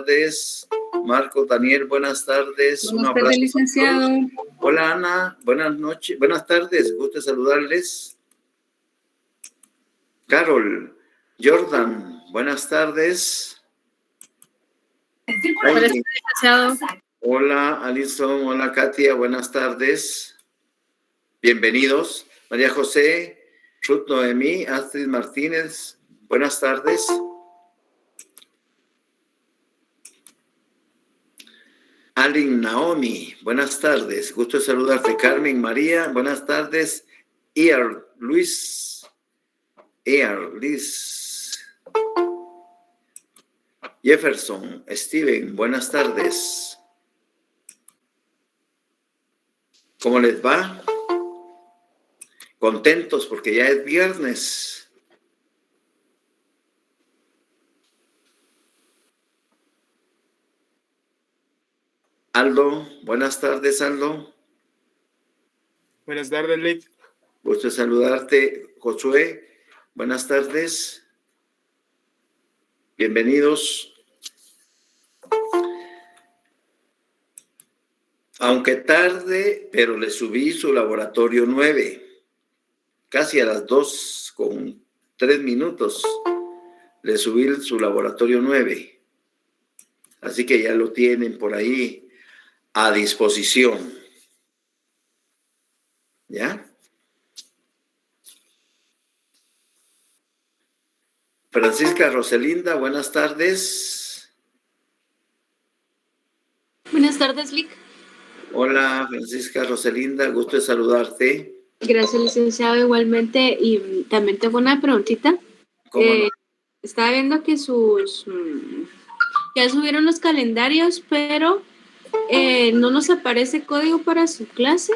tardes. Marco, Daniel, buenas tardes. Buenas tardes, licenciado. Hola, Ana, buenas noches, buenas tardes, gusto saludarles. Carol, Jordan, buenas tardes. Buenas tardes, licenciado. Hola, Alison, hola, Katia, buenas tardes. Bienvenidos. María José, Ruth Noemí, Astrid Martínez, buenas tardes. Alin Naomi, buenas tardes. Gusto de saludarte. Carmen María, buenas tardes. Liz. Jefferson, Steven, buenas tardes. ¿Cómo les va? Contentos porque ya es viernes. Aldo, buenas tardes, Aldo. Buenas tardes, Lick. Gusto de saludarte, Josué. Buenas tardes. Bienvenidos. Aunque tarde, pero le subí su laboratorio 9. Casi a las 2:03. Le subí su laboratorio 9. Así que ya lo tienen por ahí a disposición. ¿Ya? Francisca Roselinda, buenas tardes. Buenas tardes, Lick. Hola, Francisca Roselinda, gusto de saludarte. Gracias, licenciado, igualmente. Y también tengo una preguntita. ¿Cómo no? Estaba viendo que ya subieron los calendarios, pero no nos aparece código para su clase.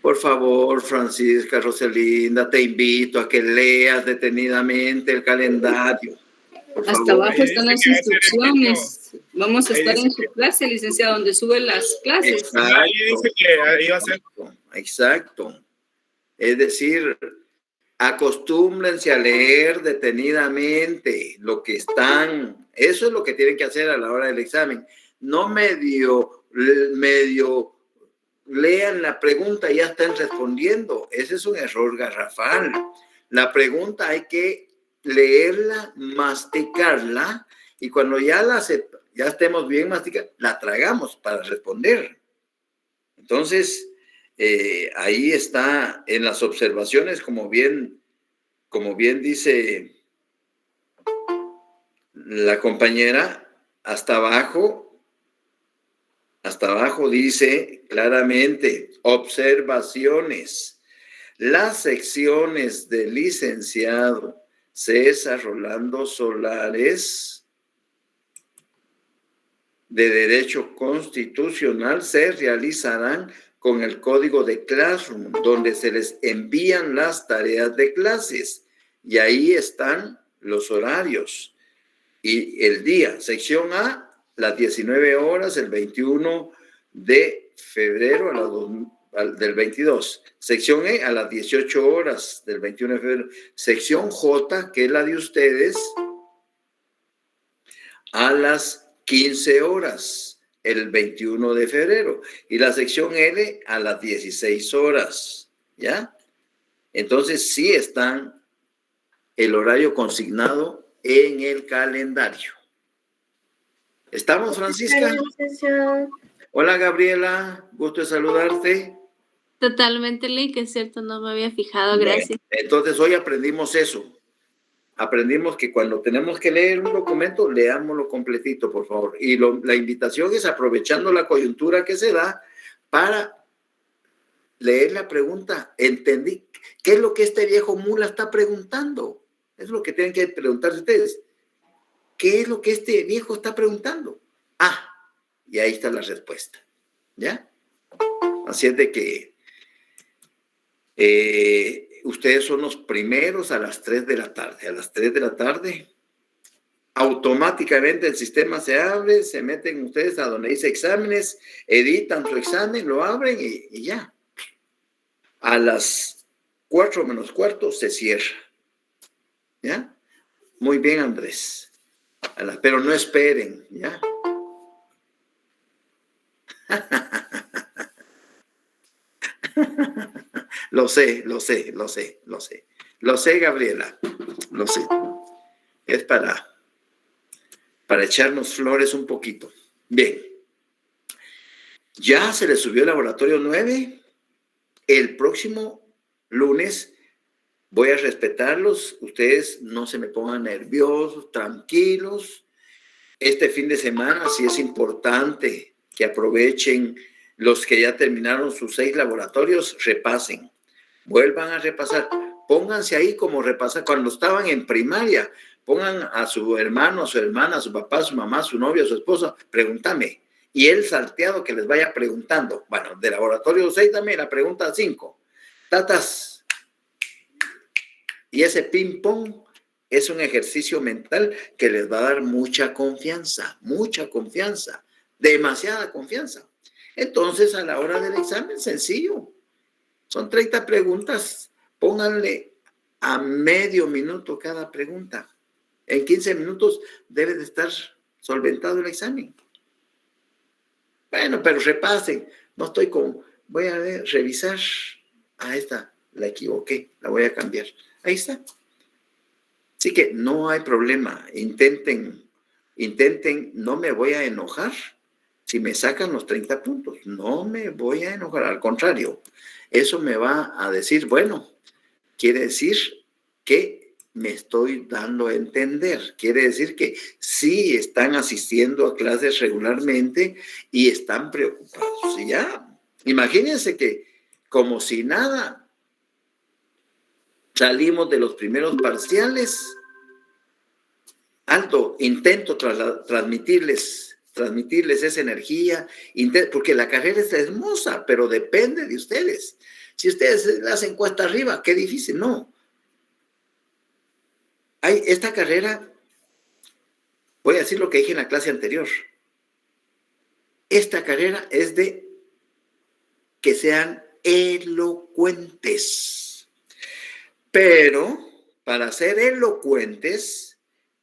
Por favor, Francisca Roselinda, te invito a que leas detenidamente el calendario. Hasta abajo están las instrucciones. Vamos a estar en su clase, licenciado, donde suben las clases. Exacto. Ahí dice que iba a ser. Exacto. Es decir, acostúmbrense a leer detenidamente lo que están. Eso es lo que tienen que hacer a la hora del examen. No medio lean la pregunta y ya están respondiendo. Ese es un error garrafal. La pregunta hay que leerla, masticarla, y cuando ya estemos bien masticadas, la tragamos para responder. Entonces, ahí está en las observaciones, como bien dice la compañera, hasta abajo dice claramente, observaciones. Las secciones del licenciado César Rolando Solares de Derecho Constitucional se realizarán con el código de Classroom, donde se les envían las tareas de clases. Y ahí están los horarios y el día. Sección A, las 19 horas, el 21 de febrero del 22. Sección E, a las 18 horas del 21 de febrero. Sección J, que es la de ustedes, a las 15 horas, el 21 de febrero. Y la sección L a las 16 horas. ¿Ya? Entonces, sí están el horario consignado en el calendario. ¿Estamos, Francisca? Hola, Gabriela. Gusto de saludarte. Totalmente, Lick, es cierto, no me había fijado, gracias. Entonces, hoy aprendimos eso. Aprendimos que cuando tenemos que leer un documento, leámoslo completito, por favor. Y la invitación es aprovechando la coyuntura que se da para leer la pregunta. Entendí. ¿Qué es lo que este viejo mula está preguntando? Es lo que tienen que preguntarse ustedes. ¿Qué es lo que este viejo está preguntando? Ah, y ahí está la respuesta. ¿Ya? Así es de que ustedes son los primeros a las 3 de la tarde. A las 3 de la tarde, automáticamente el sistema se abre, se meten ustedes a donde dice exámenes, editan su examen, lo abren y ya. A las 4 menos cuarto se cierra. ¿Ya? Muy bien, Andrés. Pero no esperen, ¿ya? Lo sé, Gabriela, lo sé. Es para echarnos flores un poquito. Bien, ya se le subió el laboratorio 9. El próximo lunes voy a respetarlos. Ustedes no se me pongan nerviosos, tranquilos. Este fin de semana sí es importante que aprovechen los que ya terminaron sus 6 laboratorios, repasen, vuelvan a repasar, pónganse ahí como repasar cuando estaban en primaria, pongan a su hermano, a su hermana, a su papá, a su mamá, a su novio, a su esposo, pregúntame, y él salteado que les vaya preguntando. Bueno, de laboratorio 6 también la pregunta 5, tatas, y ese ping pong es un ejercicio mental que les va a dar mucha confianza, demasiada confianza. Entonces, a la hora del examen, sencillo. Son 30 preguntas. Pónganle a medio minuto cada pregunta. En 15 minutos debe de estar solventado el examen. Bueno, pero repasen. No estoy con... Voy a revisar. Esta la equivoqué. La voy a cambiar. Ahí está. Así que no hay problema. Intenten. No me voy a enojar si me sacan los 30 puntos. No me voy a enojar. Al contrario, eso me va a decir, bueno, quiere decir que me estoy dando a entender. Quiere decir que sí están asistiendo a clases regularmente y están preocupados. Y ya, imagínense que como si nada, salimos de los primeros parciales. Alto, intento transmitirles esa energía, porque la carrera es hermosa, pero depende de ustedes. Si ustedes la hacen cuesta arriba, qué difícil, no. Esta carrera, voy a decir lo que dije en la clase anterior, esta carrera es de que sean elocuentes, pero para ser elocuentes,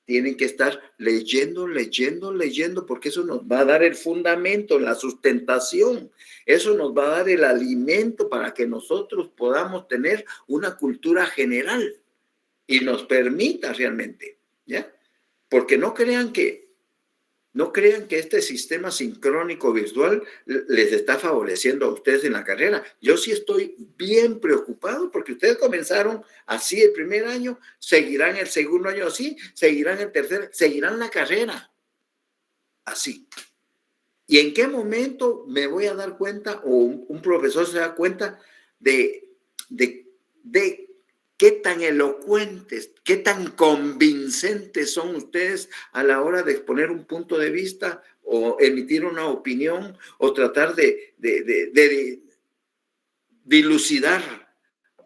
tienen que estar leyendo, porque eso nos va a dar el fundamento, la sustentación. Eso nos va a dar el alimento para que nosotros podamos tener una cultura general y nos permita realmente, ¿ya? Porque no crean que este sistema sincrónico virtual les está favoreciendo a ustedes en la carrera. Yo sí estoy bien preocupado porque ustedes comenzaron así el primer año, seguirán el segundo año así, seguirán el tercer, seguirán la carrera así. ¿Y en qué momento me voy a dar cuenta o un profesor se da cuenta de qué tan elocuentes, qué tan convincentes son ustedes a la hora de exponer un punto de vista o emitir una opinión o tratar de dilucidar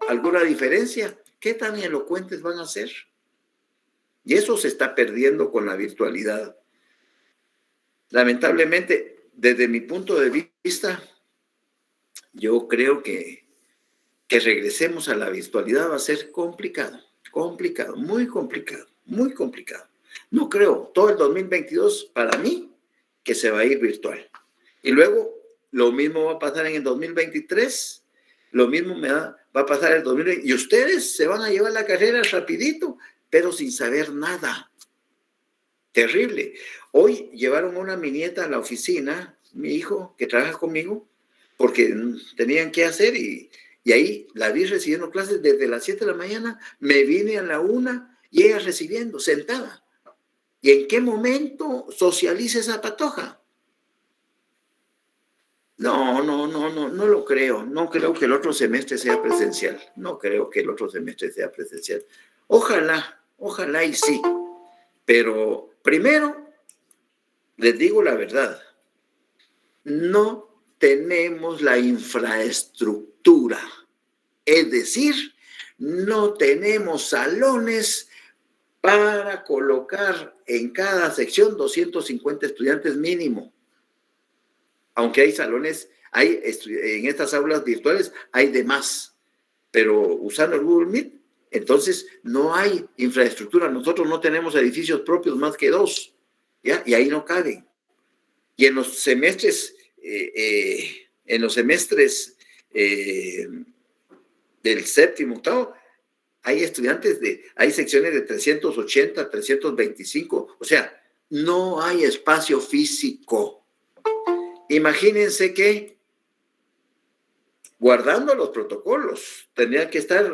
alguna diferencia? ¿Qué tan elocuentes van a ser? Y eso se está perdiendo con la virtualidad. Lamentablemente, desde mi punto de vista, yo creo que regresemos a la virtualidad va a ser complicado, muy complicado. No creo, todo el 2022 para mí que se va a ir virtual. Y luego lo mismo va a pasar en el 2023, lo mismo va a pasar en el 2020. Y ustedes se van a llevar la carrera rapidito, pero sin saber nada. Terrible. Hoy llevaron una mi nieta a la oficina, mi hijo que trabaja conmigo, porque tenían que hacer y ahí la vi recibiendo clases desde las 7 de la mañana, me vine a la 1 y ella recibiendo, sentada. ¿Y en qué momento socializa esa patoja? No lo creo. No creo que el otro semestre sea presencial. Ojalá y sí. Pero primero, les digo la verdad, no tenemos la infraestructura, es decir, no tenemos salones para colocar en cada sección 250 estudiantes mínimo. Aunque hay salones, en estas aulas virtuales hay de más, pero usando el Google Meet Entonces, no hay infraestructura. Nosotros no tenemos edificios propios más que 2, ¿ya? Y ahí no caben. Y en los semestres, del séptimo, octavo, hay hay secciones de 380, 325. O sea, no hay espacio físico. Imagínense que, guardando los protocolos, tendría que estar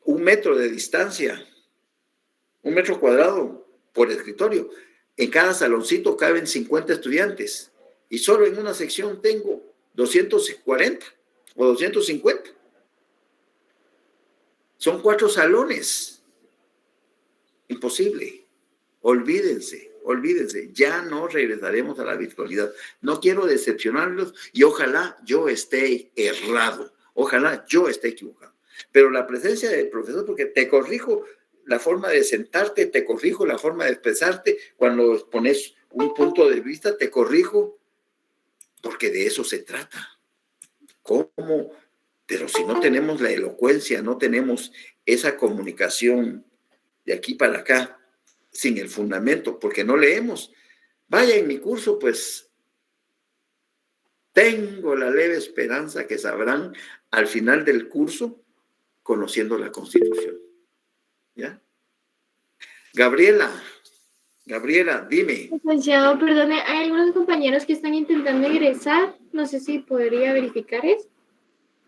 1 metro de distancia, 1 metro cuadrado por escritorio. En cada saloncito caben 50 estudiantes y solo en una sección tengo 240 o 250. Son 4 salones. Imposible. Olvídense, ya no regresaremos a la virtualidad. No quiero decepcionarlos y ojalá yo esté errado, ojalá yo esté equivocado. Pero la presencia del profesor, porque te corrijo la forma de sentarte, te corrijo la forma de expresarte, cuando expones un punto de vista, te corrijo, porque de eso se trata. ¿Cómo? Pero si no tenemos la elocuencia, no tenemos esa comunicación de aquí para acá, sin el fundamento, porque no leemos. Vaya, en mi curso, pues, tengo la leve esperanza que sabrán al final del curso, conociendo la Constitución. ¿Ya? Gabriela, dime. Licenciado, perdone, hay algunos compañeros que están intentando ingresar. No sé si podría verificar eso.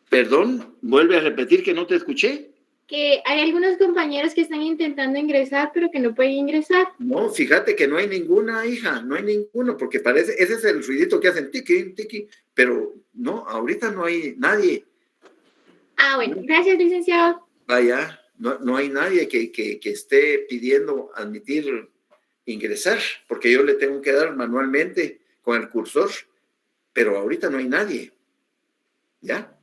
Perdón, vuelve a repetir que no te escuché. Que hay algunos compañeros que están intentando ingresar, pero que no pueden ingresar. No, fíjate que no hay ninguna, hija, no hay ninguno, porque parece, ese es el ruidito que hacen tiqui, tiqui, pero no, ahorita no hay nadie. Ah, bueno, gracias, licenciado. Vaya, no hay nadie que esté pidiendo admitir ingresar, porque yo le tengo que dar manualmente con el cursor, pero ahorita no hay nadie. ¿Ya?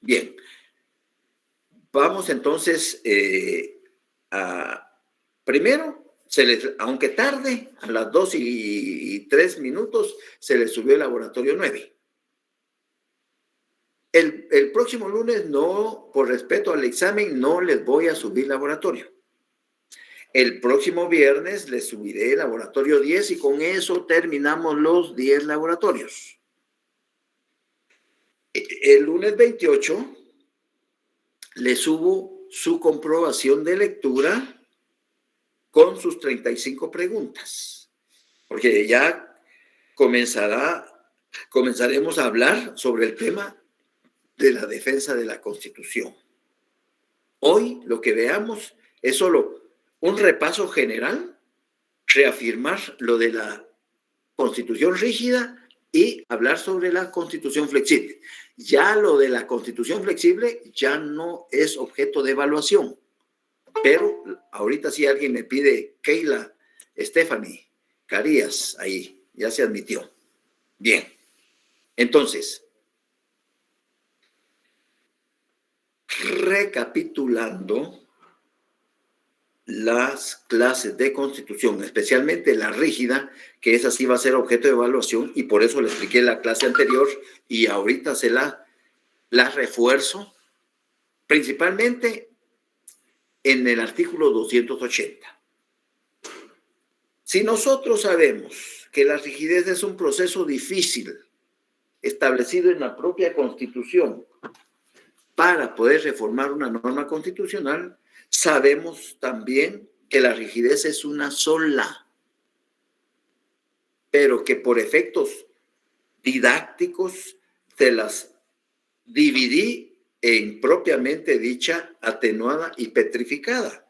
Bien. Vamos entonces primero, aunque tarde, a las 2:03, se les subió el laboratorio 9. El próximo lunes, no, por respeto al examen, no les voy a subir laboratorio. El próximo viernes les subiré el laboratorio 10 y con eso terminamos los 10 laboratorios. El lunes 28 les subo su comprobación de lectura con sus 35 preguntas, porque ya comenzaremos a hablar sobre el tema de la defensa de la Constitución. Hoy lo que veamos es solo un repaso general, reafirmar lo de la Constitución rígida y hablar sobre la Constitución flexible. Ya lo de la Constitución flexible ya no es objeto de evaluación, pero ahorita si alguien me pide, Keila, Stephanie, Carías, ahí, ya se admitió. Bien, entonces, recapitulando las clases de Constitución, especialmente la rígida, que esa sí va a ser objeto de evaluación, y por eso le expliqué la clase anterior, y ahorita se la refuerzo, principalmente en el artículo 280. Si nosotros sabemos que la rigidez es un proceso difícil, establecido en la propia Constitución, para poder reformar una norma constitucional, sabemos también que la rigidez es una sola, pero que por efectos didácticos se las dividí en propiamente dicha atenuada y petrificada.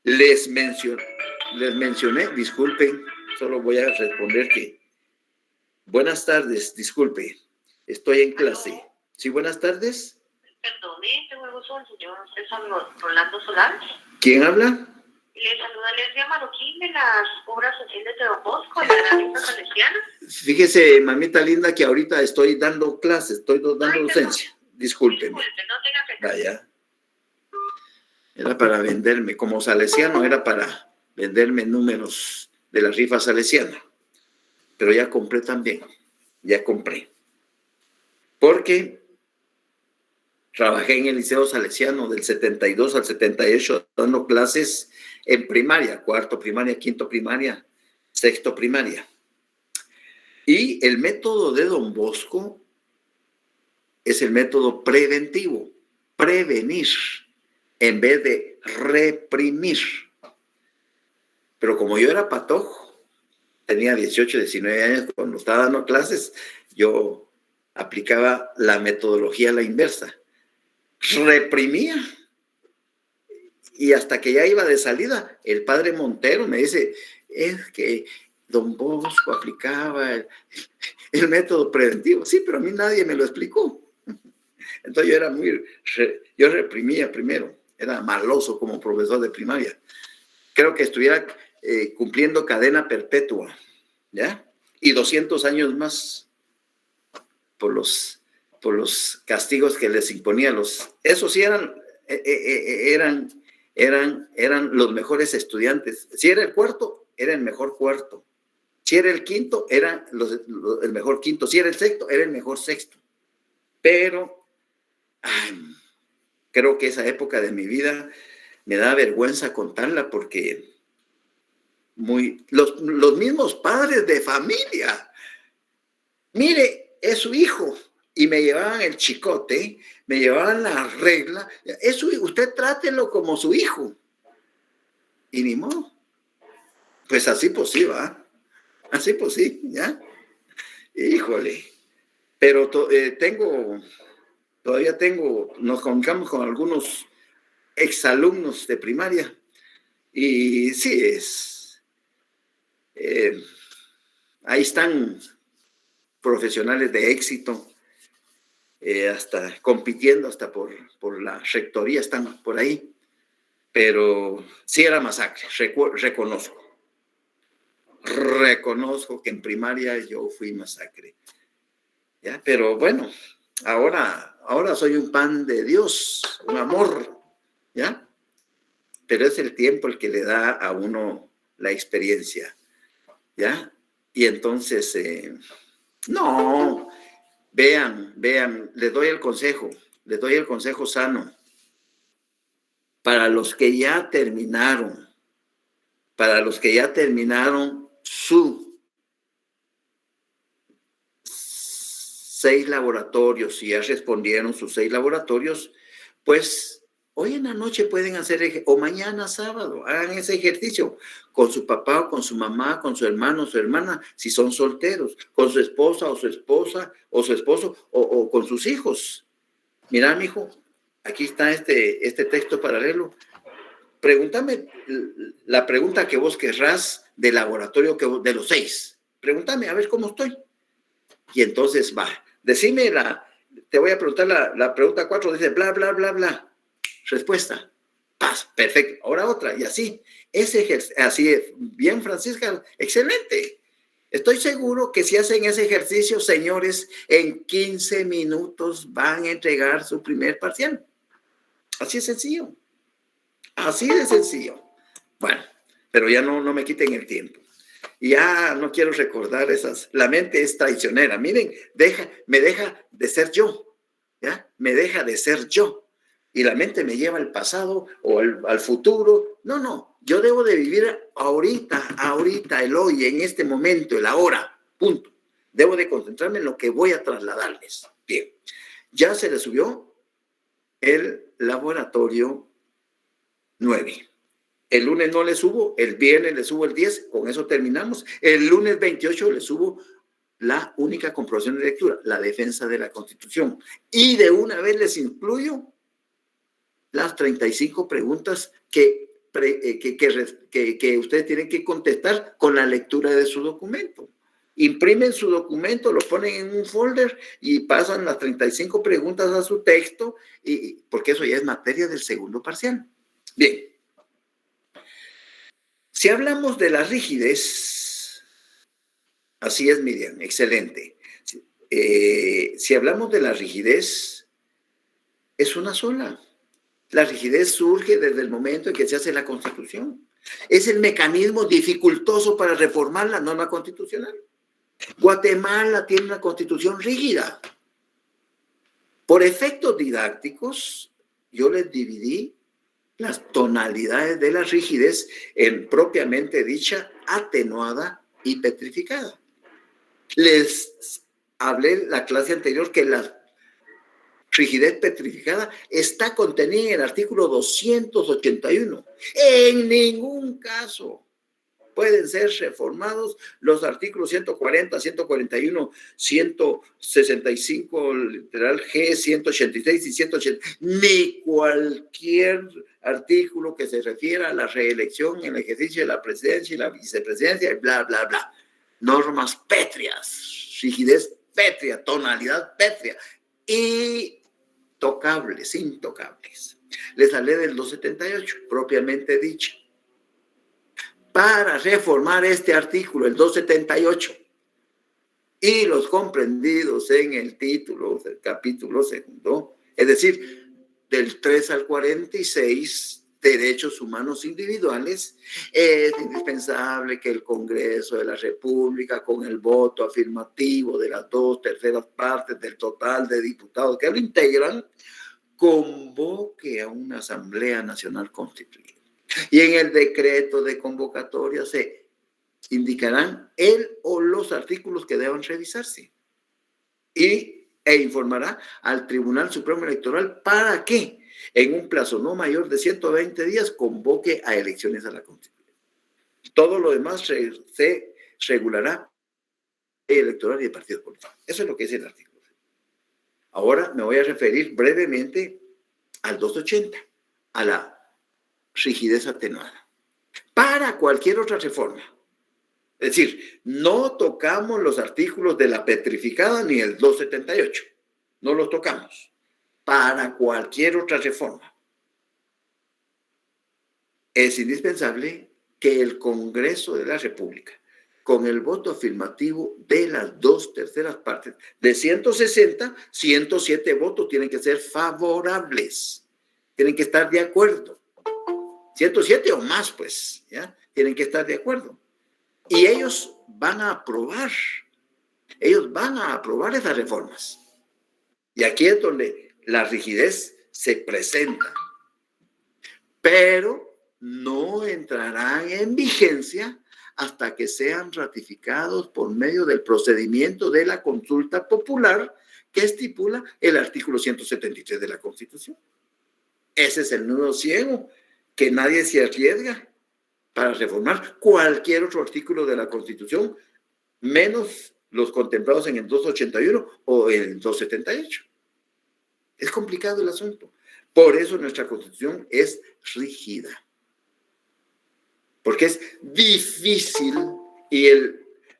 Les mencioné, disculpen, solo voy a responder que buenas tardes, disculpe, estoy en clase. Sí, buenas tardes. Perdone, tengo el gusto del señor César Rolando Solán. ¿Quién habla? Le saluda Leslia Marroquín de las obras sociales de Don Bosco, de la Rita Salesiana. Fíjese, mamita linda, que ahorita estoy dando clases, estoy dando docencia. Discúlpeme. Disculpe, no tenga pena. Vaya. Era para venderme, como salesiano, era para venderme números de la rifa salesiana. Pero ya compré también, ya compré. Porque Trabajé en el Liceo Salesiano del 72 al 78 dando clases en primaria, cuarto primaria, quinto primaria, sexto primaria. Y el método de Don Bosco es el método preventivo, prevenir en vez de reprimir. Pero como yo era patojo, tenía 18, 19 años cuando estaba dando clases, yo aplicaba la metodología a la inversa. Reprimía. Y hasta que ya iba de salida, el padre Montero me dice, es que Don Bosco aplicaba el método preventivo. Sí, pero a mí nadie me lo explicó. Entonces yo reprimía primero. Era maloso como profesor de primaria. Creo que estuviera cumpliendo cadena perpetua, ¿ya? Y 200 años más por los castigos que les imponía. Esos sí eran los mejores estudiantes. Si era el cuarto, era el mejor cuarto. Si era el quinto, era el mejor quinto. Si era el sexto, era el mejor sexto. Pero creo que esa época de mi vida me da vergüenza contarla porque los mismos padres de familia, mire, es su hijo, y me llevaban el chicote, me llevaban la regla, usted trátelo como su hijo. Y ni modo. Pues así pues sí, ¿va? Así pues sí, ¿ya? Híjole. Pero todavía nos comunicamos con algunos exalumnos de primaria. Y sí, ahí están profesionales de éxito, hasta compitiendo, hasta por la rectoría, están por ahí. Pero sí era masacre, reconozco que en primaria yo fui masacre. ¿Ya? Pero bueno, ahora soy un pan de Dios, un amor, ¿ya? Pero es el tiempo el que le da a uno la experiencia, ¿ya? Y entonces, no, vean, les doy el consejo sano. Para los que ya terminaron su 6 laboratorios y ya respondieron sus 6 laboratorios, pues hoy en la noche pueden hacer, o mañana sábado, hagan ese ejercicio con su papá o con su mamá, con su hermano o su hermana, si son solteros, con su esposa o su esposo o con sus hijos. Mira, mijo, aquí está este texto paralelo. Pregúntame la pregunta que vos querrás del laboratorio de los 6. Pregúntame a ver cómo estoy. Y entonces va, decime te voy a preguntar la pregunta 4, dice bla, bla, bla, bla. Respuesta, paz, perfecto. Ahora otra, y así. Así es. Bien, Francisca, excelente. Estoy seguro que si hacen ese ejercicio, señores, en 15 minutos van a entregar su primer parcial. Así es sencillo. Así de sencillo. Bueno, pero ya no me quiten el tiempo. Ya no quiero recordar la mente es traicionera. Miren, me deja de ser yo, ¿ya? Me deja de ser yo. Y la mente me lleva al pasado o al futuro. No, yo debo de vivir ahorita, el hoy, en este momento, el ahora, punto. Debo de concentrarme en lo que voy a trasladarles. Bien, ya se le subió el laboratorio 9. El lunes no le subo, el viernes le subo el 10, con eso terminamos. El lunes 28 le subo la única comprobación de lectura, la defensa de la Constitución. Y de una vez les incluyo las 35 preguntas que ustedes tienen que contestar con la lectura de su documento. Imprimen su documento, lo ponen en un folder y pasan las 35 preguntas a su texto, porque eso ya es materia del segundo parcial. Bien. Si hablamos de la rigidez, así es, Miriam, excelente. Si hablamos de la rigidez, es una sola. La rigidez surge desde el momento en que se hace la Constitución. Es el mecanismo dificultoso para reformar la norma constitucional. Guatemala tiene una Constitución rígida. Por efectos didácticos, yo les dividí las tonalidades de la rigidez en propiamente dicha, atenuada y petrificada. Les hablé en la clase anterior que la rigidez petrificada está contenida en el artículo 281. En ningún caso pueden ser reformados los artículos 140, 141, 165, literal G, 186 y 180, ni cualquier artículo que se refiera a la reelección en el ejercicio de la presidencia y la vicepresidencia, y bla, bla, bla. Normas pétreas, rigidez pétrea, tonalidad pétrea y tocables, intocables. Les hablé del 278, propiamente dicho. Para reformar este artículo, el 278, y los comprendidos en el título del capítulo segundo, es decir, del 3 al 46, derechos humanos individuales, es indispensable que el Congreso de la República, con el voto afirmativo de las 2/3 partes del total de diputados que lo integran, convoque a una Asamblea Nacional Constituyente. Y en el decreto de convocatoria se indicarán el o los artículos que deban revisarse e informará al Tribunal Supremo Electoral para que en un plazo no mayor de 120 días convoque a elecciones a la Constitución. Todo lo demás se regulará electoral y de partidos políticos. Eso es lo que es el artículo. Ahora me voy a referir brevemente al 280, a la rigidez atenuada. Para cualquier otra reforma, es decir, no tocamos los artículos de la petrificada ni el 278, no los tocamos. Para cualquier otra reforma, es indispensable que el Congreso de la República, con el voto afirmativo de las 2/3 partes, de 160, 107 votos tienen que ser favorables, tienen que estar de acuerdo. 107 o más, pues, ¿ya? Tienen que estar de acuerdo. Y ellos van a aprobar esas reformas. Y aquí es donde la rigidez se presenta. Pero no entrarán en vigencia hasta que sean ratificados por medio del procedimiento de la consulta popular que estipula el artículo 173 de la Constitución. Ese es el nudo ciego, que nadie se arriesga para reformar cualquier otro artículo de la Constitución, menos los contemplados en el 281 o en el 278. Es complicado el asunto. Por eso nuestra Constitución es rígida. Porque es difícil y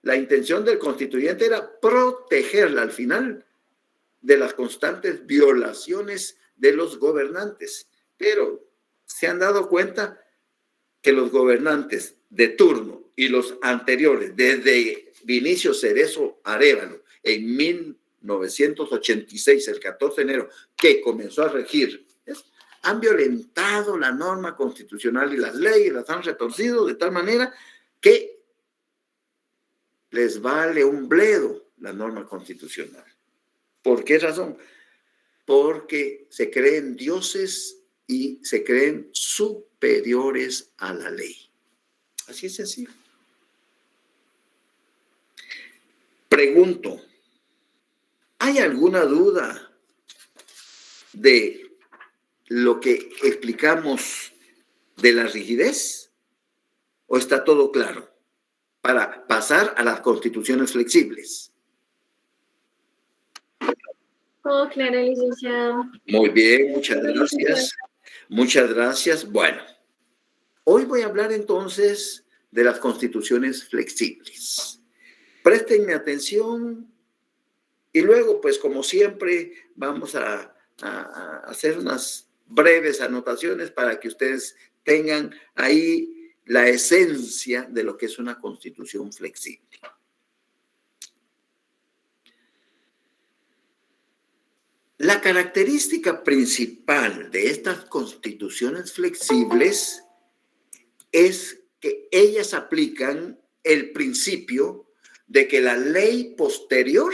la intención del constituyente era protegerla al final de las constantes violaciones de los gobernantes. Pero se han dado cuenta que los gobernantes de turno y los anteriores, desde Vinicio Cerezo Arévalo en 1986, el 14 de enero, que comenzó a regir, han violentado la norma constitucional y las leyes, las han retorcido de tal manera que les vale un bledo la norma constitucional. ¿Por qué razón? Porque se creen dioses y se creen superiores a la ley. Así es sencillo. Pregunto, ¿hay alguna duda de lo que explicamos de la rigidez? ¿O está todo claro? Para pasar a las constituciones flexibles. Todo claro, licenciado. Muy bien, muchas gracias. Muchas gracias. Bueno, hoy voy a hablar entonces de las constituciones flexibles. Préstenme atención y luego, pues como siempre, vamos a hacer unas breves anotaciones para que ustedes tengan ahí la esencia de lo que es una constitución flexible. La característica principal de estas constituciones flexibles es que ellas aplican el principio de que la ley posterior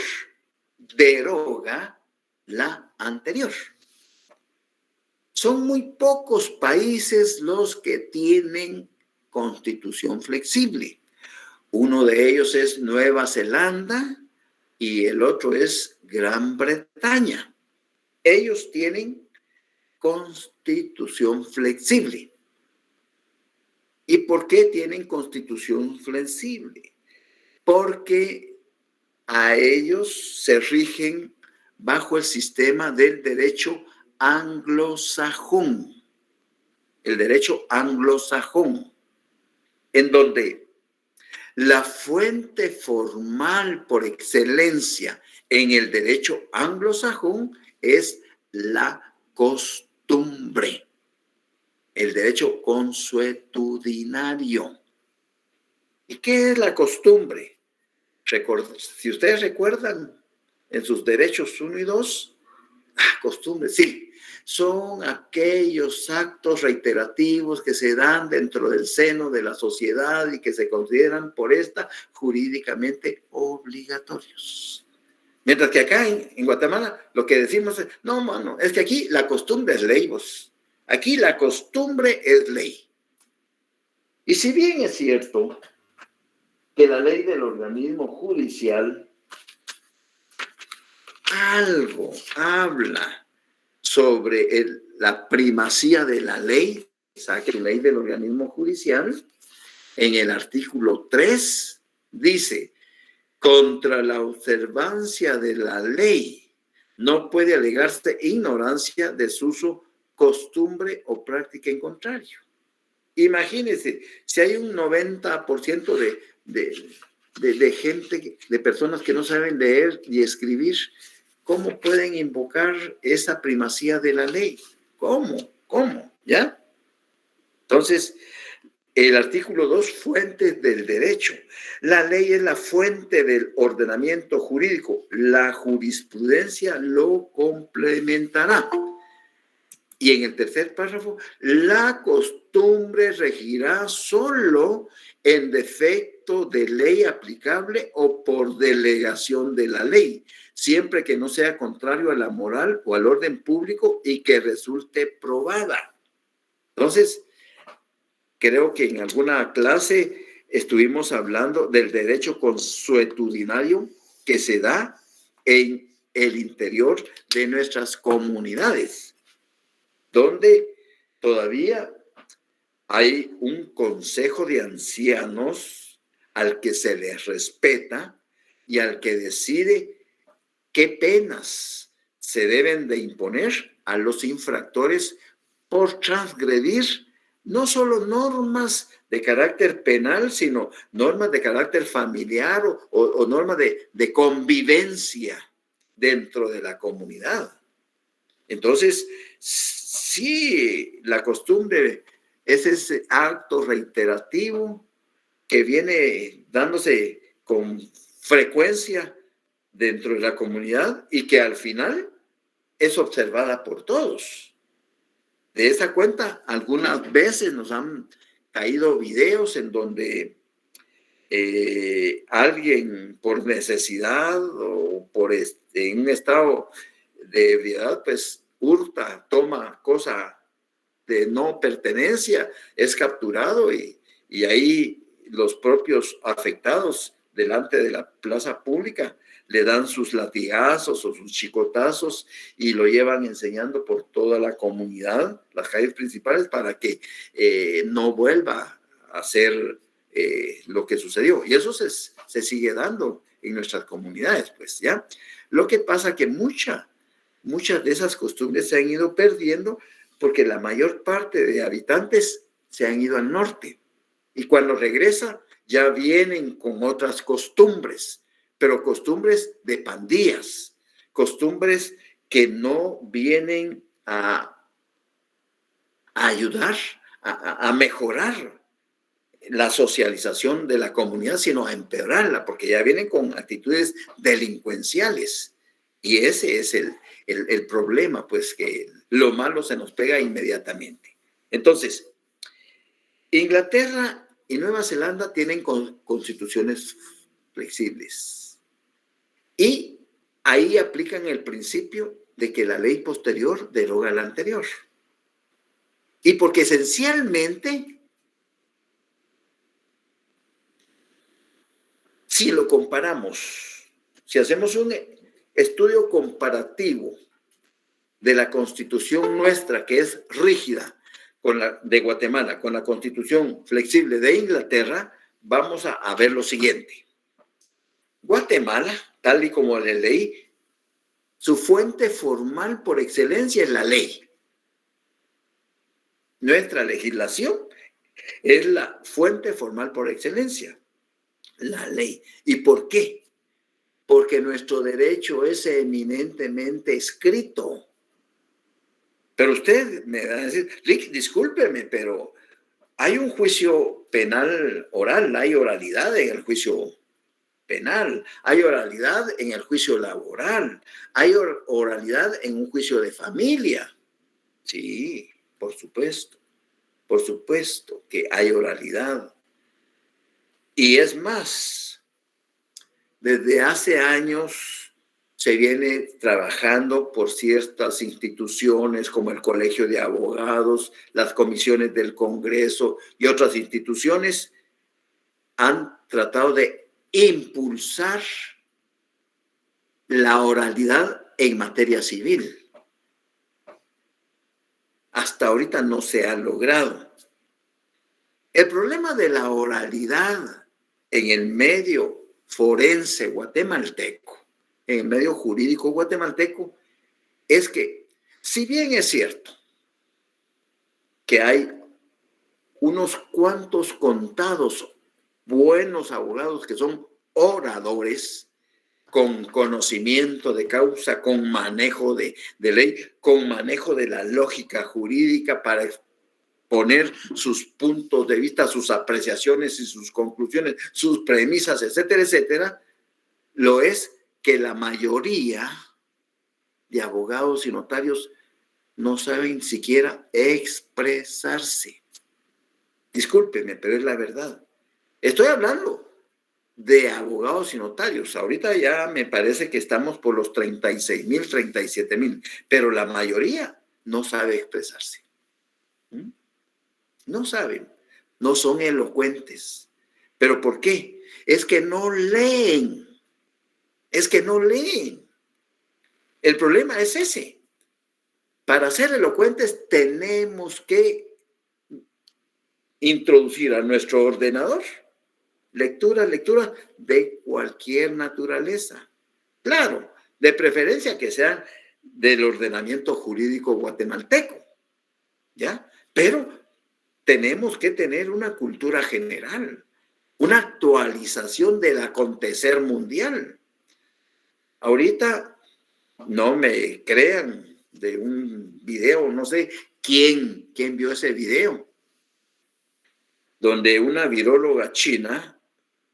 deroga la anterior. Son muy pocos países los que tienen constitución flexible. Uno de ellos es Nueva Zelanda y el otro es Gran Bretaña. Ellos tienen constitución flexible. ¿Y por qué tienen constitución flexible? Porque a ellos se rigen bajo el sistema del derecho anglosajón. El derecho anglosajón, en donde la fuente formal por excelencia en el derecho anglosajón es la costumbre, el derecho consuetudinario. ¿Y qué es la costumbre? Si ustedes recuerdan en sus derechos 1 y 2, costumbre, sí, son aquellos actos reiterativos que se dan dentro del seno de la sociedad y que se consideran por esta jurídicamente obligatorios. Mientras que acá en Guatemala lo que decimos es, no, mano, es que aquí la costumbre es ley, vos. Aquí la costumbre es ley. Y si bien es cierto que la ley del organismo judicial algo habla sobre la primacía de la ley, saque la ley del organismo judicial, en el artículo 3 dice, contra la observancia de la ley no puede alegarse ignorancia, desuso, costumbre o práctica en contrario. Imagínense, si hay un 90% de gente, de personas que no saben leer y escribir, ¿cómo pueden invocar esa primacía de la ley? ¿Cómo? ¿Ya? Entonces, el artículo 2, fuentes del derecho. La ley es la fuente del ordenamiento jurídico. La jurisprudencia lo complementará. Y en el tercer párrafo, la costumbre regirá solo en defecto de ley aplicable o por delegación de la ley, siempre que no sea contrario a la moral o al orden público y que resulte probada. Entonces, creo que en alguna clase estuvimos hablando del derecho consuetudinario que se da en el interior de nuestras comunidades, donde todavía hay un consejo de ancianos al que se les respeta y al que decide qué penas se deben de imponer a los infractores por transgredir no solo normas de carácter penal, sino normas de carácter familiar o normas de convivencia dentro de la comunidad. Entonces, sí, la costumbre es ese acto reiterativo que viene dándose con frecuencia dentro de la comunidad y que al final es observada por todos. De esa cuenta, algunas veces nos han caído videos en donde alguien por necesidad o en un estado de ebriedad, pues hurta, toma cosa de no pertenencia, es capturado y ahí los propios afectados delante de la plaza pública le dan sus latigazos o sus chicotazos y lo llevan enseñando por toda la comunidad, las calles principales, para que no vuelva a hacer lo que sucedió. Y eso se sigue dando en nuestras comunidades, pues, ¿ya? Lo que pasa que muchas de esas costumbres se han ido perdiendo porque la mayor parte de habitantes se han ido al norte. Y cuando regresa, ya vienen con otras costumbres, pero costumbres de pandillas, costumbres que no vienen a ayudar, a mejorar la socialización de la comunidad, sino a empeorarla, porque ya vienen con actitudes delincuenciales. Y ese es el problema, pues que lo malo se nos pega inmediatamente. Entonces, Inglaterra y Nueva Zelanda tienen constituciones flexibles. Y ahí aplican el principio de que la ley posterior deroga la anterior. Y porque esencialmente, si lo comparamos, si hacemos un estudio comparativo de la Constitución nuestra, que es rígida, con la de Guatemala, con la Constitución flexible de Inglaterra, vamos a ver lo siguiente. Guatemala, tal y como le leí, su fuente formal por excelencia es la ley. Nuestra legislación es la fuente formal por excelencia, la ley. ¿Y por qué? Porque nuestro derecho es eminentemente escrito. Pero usted me va a decir, Rick, discúlpeme, pero hay un juicio penal oral, hay oralidad en el juicio penal, hay oralidad en el juicio laboral, hay oralidad en un juicio de familia. Sí, por supuesto que hay oralidad. Y es más, desde hace años se viene trabajando por ciertas instituciones como el Colegio de Abogados, las comisiones del Congreso y otras instituciones han tratado de impulsar la oralidad en materia civil. Hasta ahorita no se ha logrado. El problema de la oralidad en el medio forense guatemalteco, en el medio jurídico guatemalteco, es que, si bien es cierto que hay unos cuantos contados buenos abogados que son oradores, con conocimiento de causa, con manejo de ley, con manejo de la lógica jurídica para exponer sus puntos de vista, sus apreciaciones y sus conclusiones, sus premisas, etcétera, etcétera, lo es que la mayoría de abogados y notarios no saben siquiera expresarse. Discúlpeme, pero es la verdad. Estoy hablando de abogados y notarios. Ahorita ya me parece que estamos por los 36,000, 37,000, pero la mayoría no sabe expresarse. No saben, no son elocuentes. ¿Pero por qué? Es que no leen. El problema es ese. Para ser elocuentes tenemos que introducir a nuestro ordenador lectura de cualquier naturaleza. Claro, de preferencia que sean del ordenamiento jurídico guatemalteco, ¿ya? Pero tenemos que tener una cultura general, una actualización del acontecer mundial. Ahorita, no me crean de un video, no sé quién vio ese video, donde una viróloga china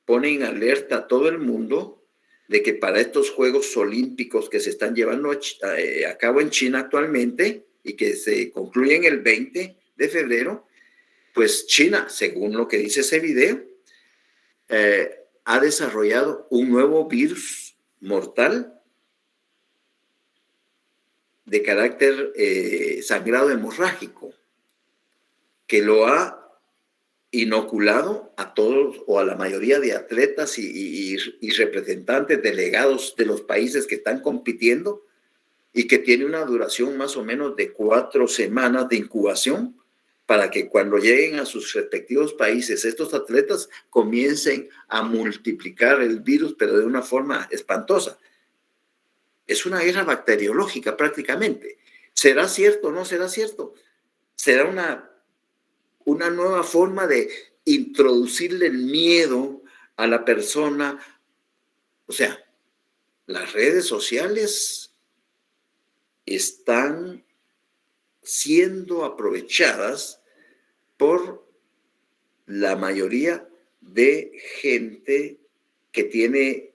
pone en alerta a todo el mundo de que para estos Juegos Olímpicos que se están llevando a cabo en China actualmente y que se concluyen el 20 de febrero, pues China, según lo que dice ese video, ha desarrollado un nuevo virus mortal de carácter sangrado hemorrágico, que lo ha inoculado a todos o a la mayoría de atletas y representantes delegados de los países que están compitiendo y que tiene una duración más o menos de 4 semanas de incubación para que cuando lleguen a sus respectivos países estos atletas comiencen a multiplicar el virus, pero de una forma espantosa. Es una guerra bacteriológica prácticamente. ¿Será cierto o no será cierto? ¿Será una nueva forma de introducirle el miedo a la persona? O sea, las redes sociales están siendo aprovechadas por la mayoría de gente que tiene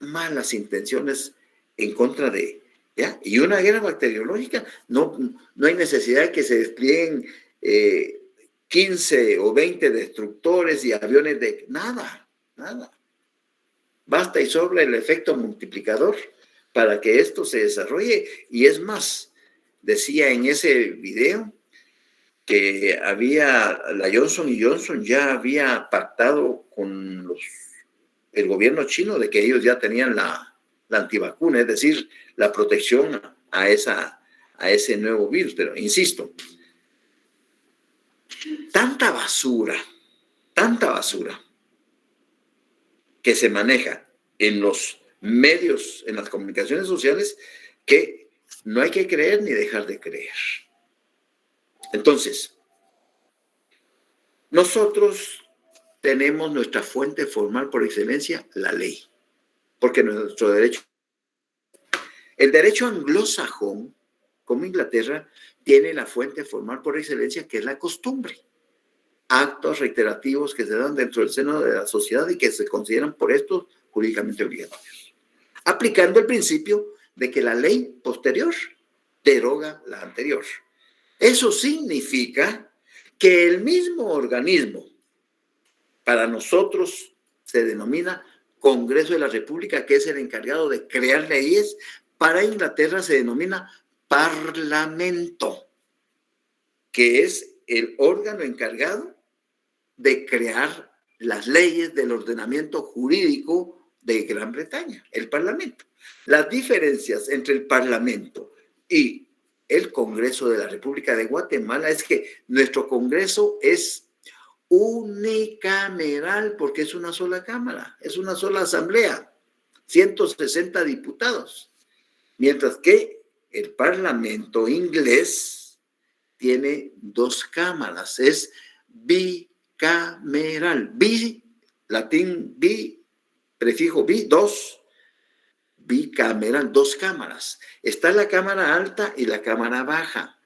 malas intenciones en contra de, ¿ya? Y una guerra bacteriológica, no hay necesidad de que se desplieguen 15 o 20 destructores y aviones de... Nada. Basta y sobra el efecto multiplicador para que esto se desarrolle. Y es más, decía en ese video que la Johnson Johnson ya había pactado con el gobierno chino de que ellos ya tenían la antivacuna, es decir, la protección a ese nuevo virus. Pero insisto, tanta basura que se maneja en los medios, en las comunicaciones sociales, que no hay que creer ni dejar de creer. Entonces, nosotros tenemos nuestra fuente formal por excelencia, la ley, porque nuestro derecho, el derecho anglosajón, como Inglaterra, tiene la fuente formal por excelencia, que es la costumbre. Actos reiterativos que se dan dentro del seno de la sociedad y que se consideran por estos jurídicamente obligatorios, aplicando el principio de que la ley posterior deroga la anterior. Eso significa que el mismo organismo, para nosotros se denomina Congreso de la República, que es el encargado de crear leyes. Para Inglaterra se denomina Parlamento, que es el órgano encargado de crear las leyes del ordenamiento jurídico de Gran Bretaña, el Parlamento. Las diferencias entre el Parlamento y el Congreso de la República de Guatemala es que nuestro Congreso es unicameral porque es una sola cámara, es una sola asamblea, 160 diputados, mientras que el Parlamento inglés tiene 2 cámaras, es bicameral, latín bi, prefijo bi, 2, bicameral, 2 cámaras. Está la Cámara Alta y la Cámara Baja.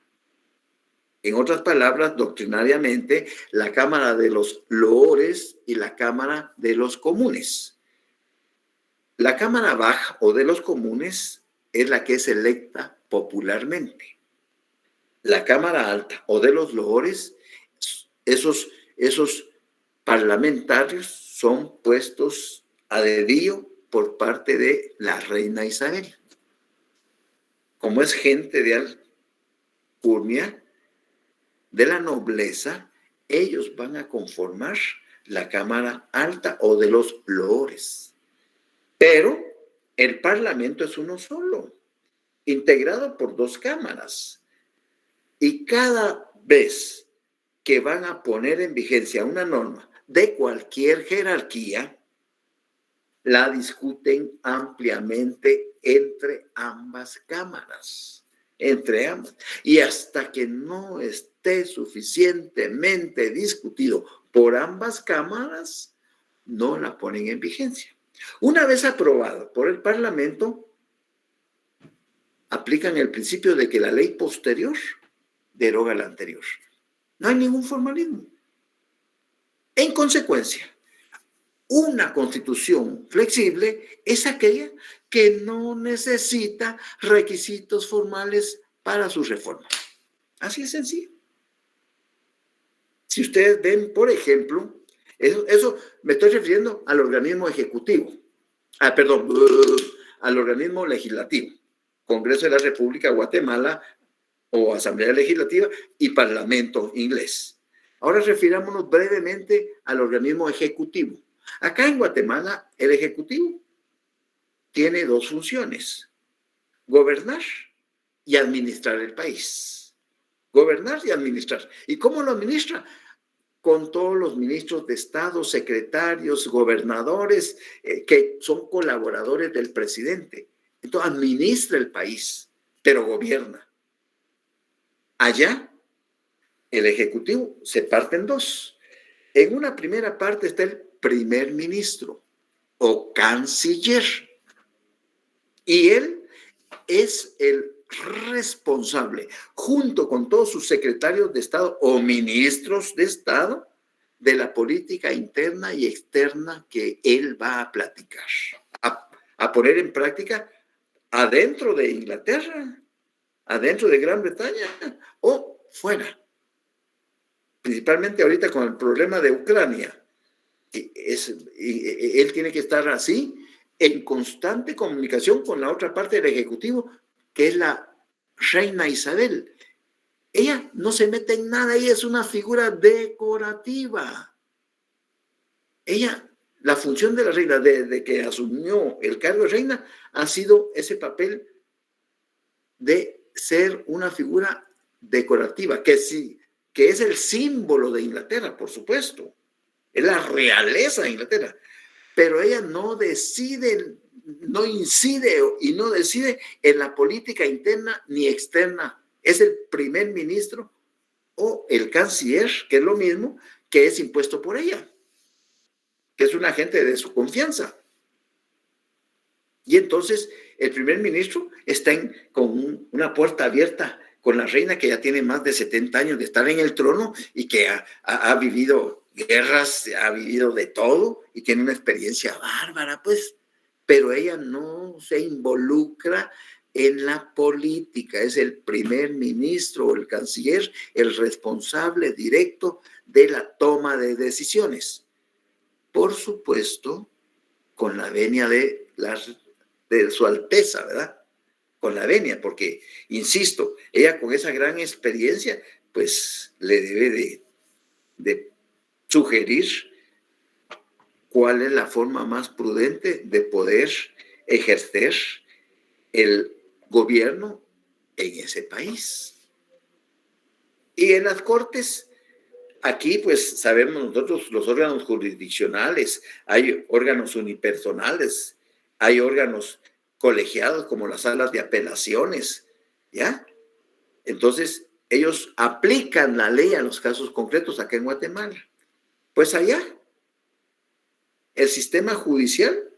En otras palabras, doctrinariamente, la Cámara de los Loores y la Cámara de los Comunes. La Cámara Baja o de los Comunes es la que es electa popularmente. La Cámara Alta o de los Loores, esos parlamentarios son puestos a dedillo por parte de la reina Isabel. Como es gente de alcurnia, de la nobleza, ellos van a conformar la Cámara Alta o de los Loores. Pero el Parlamento es uno solo, integrado por 2 cámaras. Y cada vez que van a poner en vigencia una norma de cualquier jerarquía, la discuten ampliamente entre ambas cámaras, y hasta que no esté suficientemente discutido por ambas cámaras, no la ponen en vigencia. Una vez aprobado por el Parlamento, aplican el principio de que la ley posterior deroga la anterior. No hay ningún formalismo. En consecuencia, una constitución flexible es aquella que no necesita requisitos formales para su reforma. Así es sencillo. Si ustedes ven, por ejemplo, eso me estoy refiriendo al organismo ejecutivo. Al organismo legislativo. Congreso de la República de Guatemala o Asamblea Legislativa y Parlamento inglés. Ahora refirámonos brevemente al organismo ejecutivo. Acá en Guatemala, el Ejecutivo tiene 2 funciones: gobernar y administrar el país. Gobernar y administrar. ¿Y cómo lo administra? Con todos los ministros de Estado, secretarios, gobernadores, que son colaboradores del presidente. Entonces, administra el país, pero gobierna. Allá, el Ejecutivo se parte en 2. En una primera parte está el primer ministro o canciller. Y él es el responsable, junto con todos sus secretarios de Estado o ministros de Estado, de la política interna y externa que él va a platicar, a poner en práctica adentro de Inglaterra, adentro de Gran Bretaña o fuera. Principalmente ahorita con el problema de Ucrania. Él tiene que estar así en constante comunicación con la otra parte del Ejecutivo, que es la reina Isabel. Ella no se mete en nada, ella es una figura decorativa. Ella, la función de la reina, desde que asumió el cargo de reina, ha sido ese papel de ser una figura decorativa, que sí, que es el símbolo de Inglaterra, por supuesto. Es la realeza de Inglaterra. Pero ella no decide, no incide y no decide en la política interna ni externa. Es el primer ministro o el canciller, que es lo mismo, que es impuesto por ella, que es un agente de su confianza. Y entonces el primer ministro está con una puerta abierta con la reina, que ya tiene más de 70 años de estar en el trono y que ha vivido guerras, ha vivido de todo y tiene una experiencia bárbara, pues. Pero ella no se involucra en la política. Es el primer ministro o el canciller el responsable directo de la toma de decisiones. Por supuesto, con la venia de su Alteza, ¿verdad? Con la venia, porque, insisto, ella con esa gran experiencia, pues le debe de sugerir cuál es la forma más prudente de poder ejercer el gobierno en ese país. Y en las cortes, aquí pues sabemos nosotros los órganos jurisdiccionales, hay órganos unipersonales, hay órganos colegiados como las salas de apelaciones, ¿ya? Entonces, ellos aplican la ley a los casos concretos acá en Guatemala. Pues allá, el sistema judicial,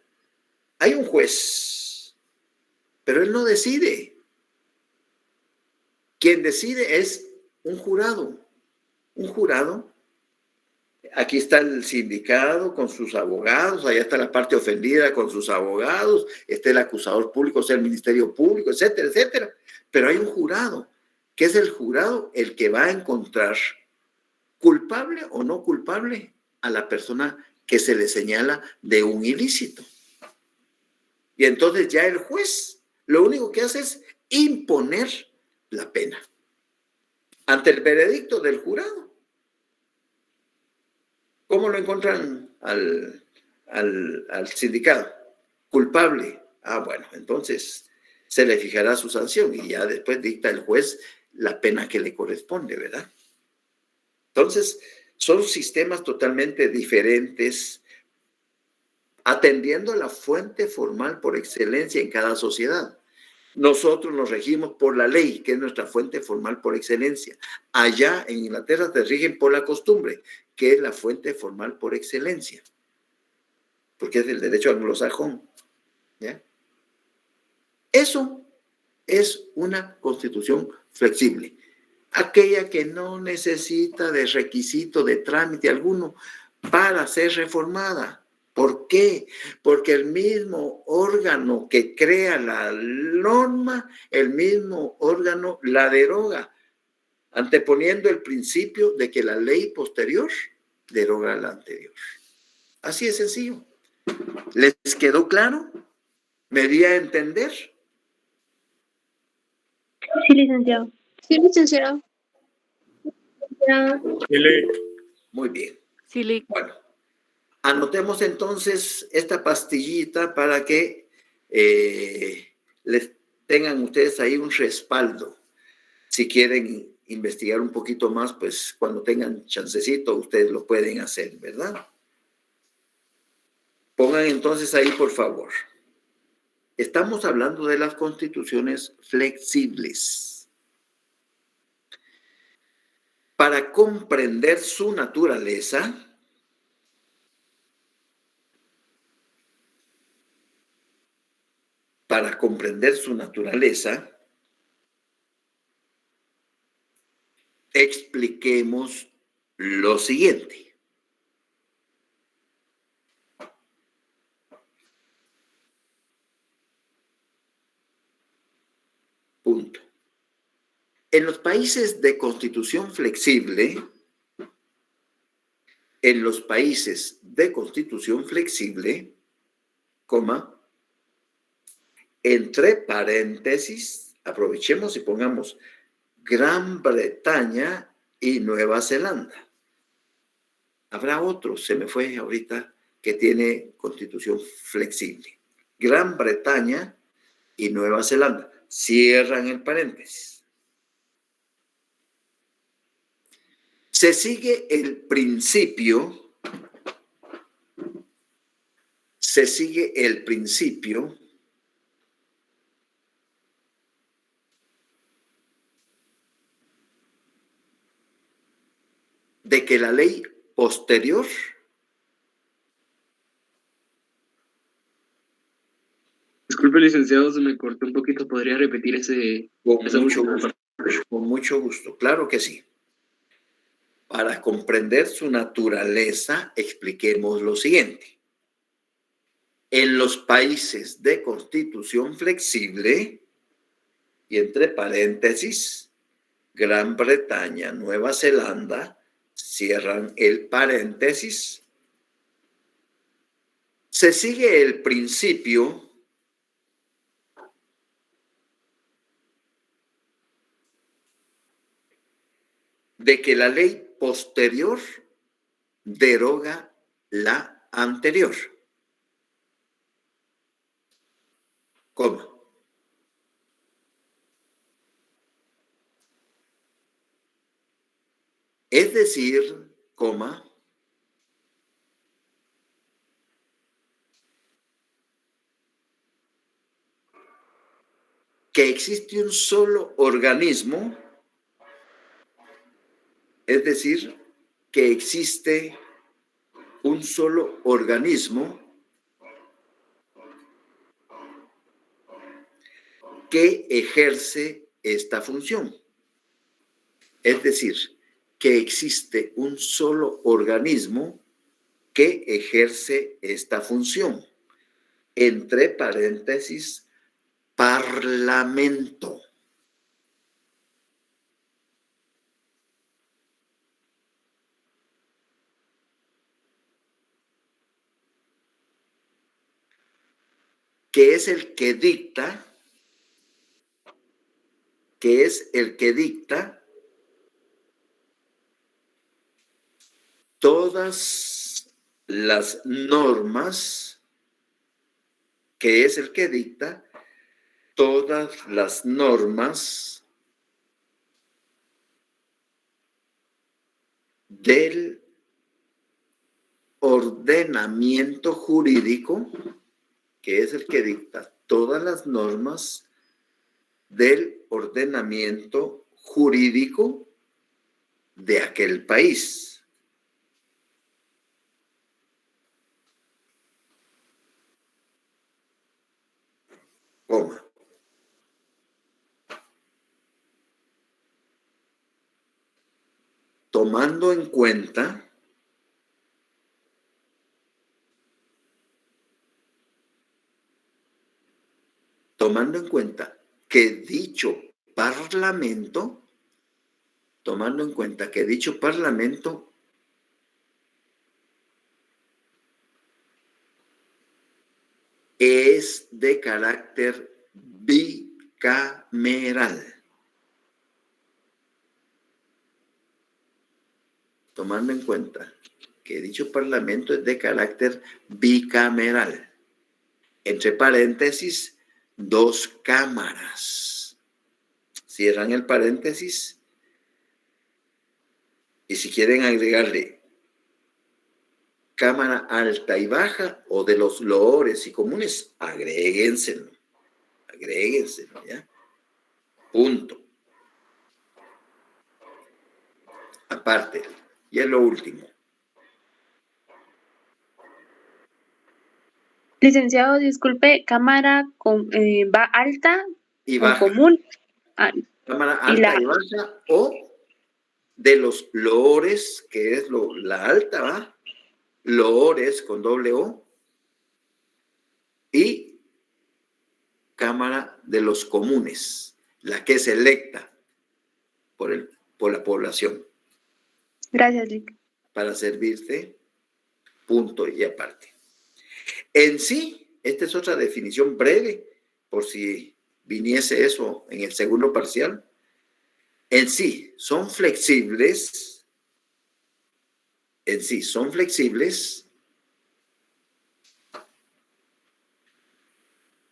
hay un juez, pero él no decide. Quien decide es un jurado. Un jurado. Aquí está el sindicato con sus abogados, allá está la parte ofendida con sus abogados, está el acusador público, o sea, el Ministerio Público, etcétera, etcétera. Pero hay un jurado, que es el jurado el que va a encontrar culpable o no culpable a la persona que se le señala de un ilícito. Y entonces ya el juez lo único que hace es imponer la pena ante el veredicto del jurado. ¿Cómo lo encuentran al sindicato? Culpable. Ah, bueno, entonces se le fijará su sanción y ya después dicta el juez la pena que le corresponde, ¿verdad? Entonces, son sistemas totalmente diferentes, atendiendo a la fuente formal por excelencia en cada sociedad. Nosotros nos regimos por la ley, que es nuestra fuente formal por excelencia. Allá en Inglaterra se rigen por la costumbre, que es la fuente formal por excelencia, porque es el derecho anglosajón, ¿ya? Eso es una constitución flexible, aquella que no necesita de requisito, de trámite alguno para ser reformada. ¿Por qué? Porque el mismo órgano que crea la norma, el mismo órgano la deroga, anteponiendo el principio de que la ley posterior deroga la anterior. Así es sencillo. ¿Les quedó claro? ¿Me di a entender? Sí, licenciado. Sí, licenciado. Muy bien. Sí, Bueno, anotemos entonces esta pastillita para que les tengan ustedes ahí un respaldo. Si quieren investigar un poquito más, pues cuando tengan chancecito, ustedes lo pueden hacer, ¿verdad? Pongan entonces ahí, por favor. Estamos hablando de las constituciones flexibles. Para comprender su naturaleza, expliquemos lo siguiente. Punto. En los países de constitución flexible, coma, entre paréntesis, aprovechemos y pongamos Gran Bretaña y Nueva Zelanda. Habrá otro, se me fue ahorita, que tiene constitución flexible. Gran Bretaña y Nueva Zelanda. Cierran el paréntesis. Se sigue el principio de que la ley posterior Disculpe, licenciado, se me cortó un poquito. ¿Podría repetir esa última parte? Con mucho gusto, claro que sí. Para comprender su naturaleza, expliquemos lo siguiente. En los países de constitución flexible, y entre paréntesis, Gran Bretaña, Nueva Zelanda, cierran el paréntesis, se sigue el principio de que la ley posterior deroga la anterior. ¿Cómo? Es decir, coma, que existe un solo organismo, es decir, que existe un solo organismo que ejerce esta función. Es decir, que existe un solo organismo que ejerce esta función. Entre paréntesis, Parlamento. Que es el que dicta, todas las normas, del ordenamiento jurídico, que es el que dicta todas las normas del ordenamiento jurídico de aquel país. Coma. Tomando en cuenta que dicho parlamento es de carácter bicameral. Tomando en cuenta que dicho parlamento es de carácter bicameral. Entre paréntesis, 2 cámaras. Cierran el paréntesis. Y si quieren agregarle cámara alta y baja o de los loores y comunes, agréguenselo, ¿ya? Punto. Aparte, y es lo último. Licenciado, disculpe, cámara va alta Y o baja. común. Cámara alta y baja o de los loores, que es la alta, ¿va? Loores con doble O. Y cámara de los comunes, la que es electa por la población. Gracias, Lic. Para servirte, punto y aparte. En sí, esta es otra definición breve, por si viniese eso en el segundo parcial, en sí son flexibles,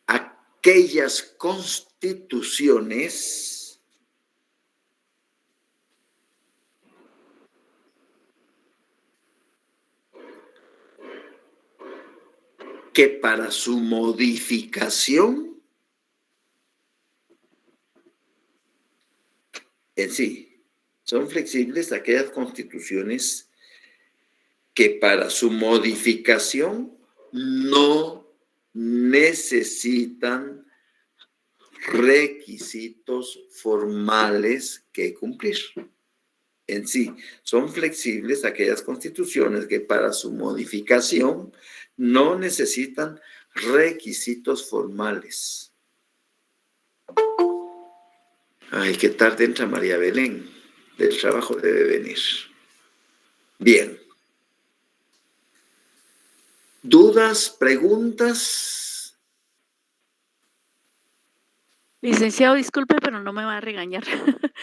aquellas constituciones que para su modificación en sí son flexibles aquellas constituciones que para su modificación no necesitan requisitos formales que cumplir. En sí, son flexibles aquellas constituciones que para su modificación no necesitan requisitos formales. Ay, qué tarde entra María Belén. Del trabajo debe venir. Bien. ¿Dudas, preguntas? Licenciado, disculpe, pero no me va a regañar.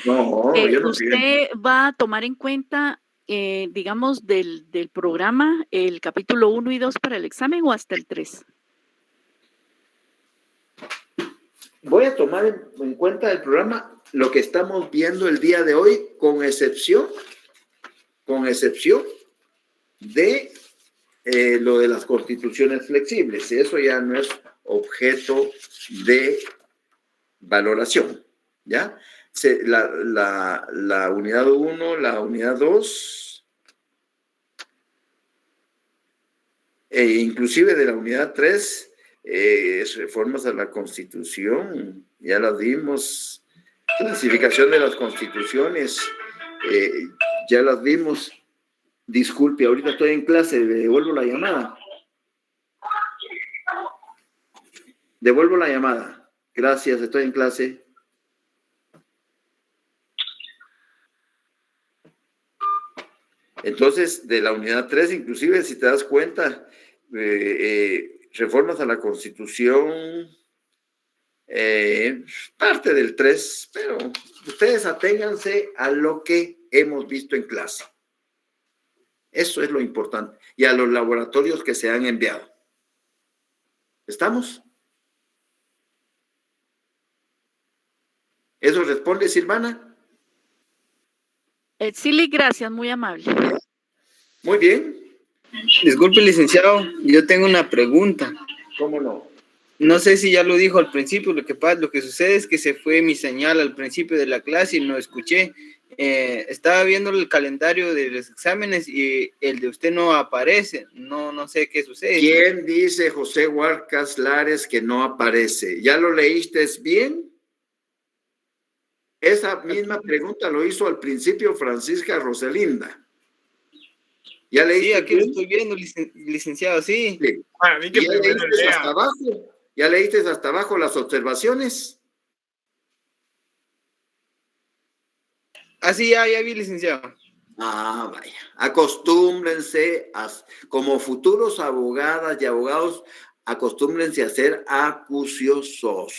No, yo no ¿Usted va a tomar en cuenta, digamos, del programa el capítulo 1 y 2 para el examen o hasta el 3? Voy a tomar en cuenta del programa lo que estamos viendo el día de hoy, con excepción de lo de las constituciones flexibles. Eso ya no es objeto de valoración, ¿ya? La unidad 1, la unidad 2, e inclusive de la unidad 3, reformas a la Constitución, ya las vimos, clasificación de las constituciones, ya las vimos. Disculpe, ahorita estoy en clase, le devuelvo la llamada. Devuelvo la llamada. Gracias, estoy en clase. Entonces, de la unidad 3, inclusive, si te das cuenta, reformas a la Constitución, parte del 3, pero ustedes aténganse a lo que hemos visto en clase. Eso es lo importante. Y a los laboratorios que se han enviado. ¿Estamos? ¿Eso responde, Silvana? Sí, gracias, muy amable. Muy bien. Disculpe, licenciado, yo tengo una pregunta. ¿Cómo no? No sé si ya lo dijo al principio, lo que sucede es que se fue mi señal al principio de la clase y no escuché. Estaba viendo el calendario de los exámenes y el de usted no aparece, no sé qué sucede. ¿Quién dice José Huarcas Lares que no aparece? ¿Ya lo leíste bien? Esa misma pregunta lo hizo al principio Francisca Roselinda. ¿Ya leíste? Sí, aquí lo estoy viendo, licenciado, sí. Sí. ¿Ya leíste hasta abajo las observaciones? Ah, sí, ya vi, licenciado. Ah, vaya. Acostúmbrense, como futuros abogadas y abogados, acostúmbrense a ser acuciosos,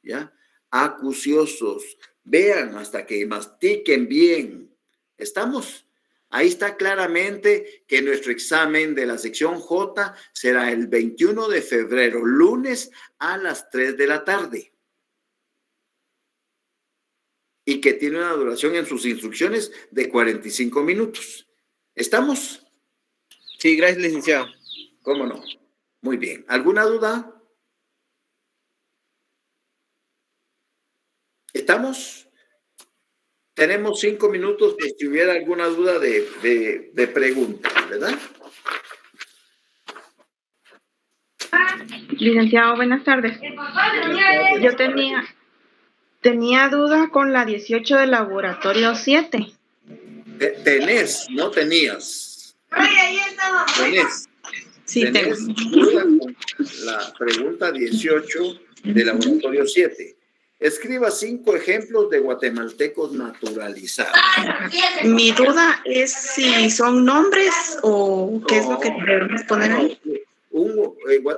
¿ya? Acuciosos. Vean hasta que mastiquen bien. ¿Estamos? Ahí está claramente que nuestro examen de la sección J será el 21 de febrero, lunes a las 3 de la tarde. Y que tiene una duración en sus instrucciones de 45 minutos. ¿Estamos? Sí, gracias, licenciado. ¿Cómo no? Muy bien. ¿Alguna duda? ¿Estamos? Tenemos 5 minutos por si hubiera alguna duda de pregunta, ¿verdad? Licenciado, buenas tardes. Yo tenía duda con la 18 del laboratorio 7. Tenés, no tenías. Tenés. Sí, tenés duda con la pregunta 18 del laboratorio 7. Escriba 5 ejemplos de guatemaltecos naturalizados. Mi duda es si son nombres o qué es lo que debemos poner ahí.